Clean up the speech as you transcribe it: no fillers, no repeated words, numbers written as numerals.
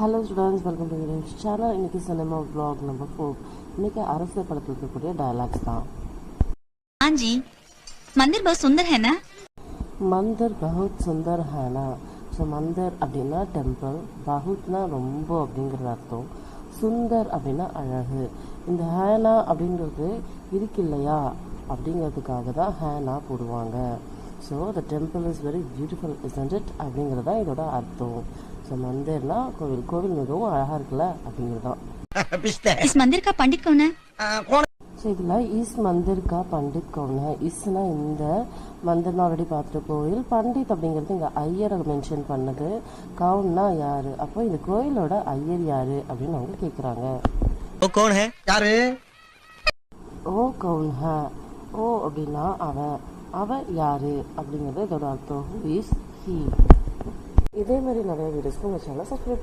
Hello students, welcome to YouTube channel. இன்றைக்கி cinema vlog number 4. இன்றைக்கி அரசியல் படத்தில் இருக்கக்கூடிய டயலாக்ஸ் தான். हाँ जी, मंदिर बहुत सुंदर है ना? மந்திர் பகுத் சுந்தர் ஹேனா. ஸோ மந்திர் அப்படின்னா டெம்பிள், பகுத்னா ரொம்ப அப்படிங்கிறது அர்த்தம், சுந்தர் அப்படின்னா அழகு. இந்த ஹேனா அப்படிங்கிறது இருக்கு இல்லையா அப்படிங்கிறதுக்காக தான் ஹேனா போடுவாங்க. So the temple is very beautiful isn't it அப்படிங்கிறது தான் இதோட அர்த்தம். ஸோ மந்திர்னா கோவில், கோவில் மிகவும் அழகாக இருக்குல்ல அப்படிங்கிறது தான். इस मंदिर का पंडित कौन है? ஸோ இதில் இஸ் மந்திர் கா பண்டித் கவுன் ஹை. இஸ்னா இந்த மந்திர்னு ஆல்ரெடி பார்த்துட்டு கோயில், பண்டித் அப்படிங்கிறது இங்கே ஐயரை மென்ஷன் பண்ணது, கவுன்னா யார், அப்போ இந்த கோயிலோட ஐயர் யார் அப்படின்னு அவங்க கேட்குறாங்க. वो कौन है? यार ஓ கவுன் ஹே. ஓ அப்படின்னா அவன், அவன் யார் அப்படிங்கிறது இதோட அர்த்தம். Who is he. இதே மாதிரி நிறைய வீடியோஸ்க்கு உங்கள் சேனலை சப்ஸ்கிரைப்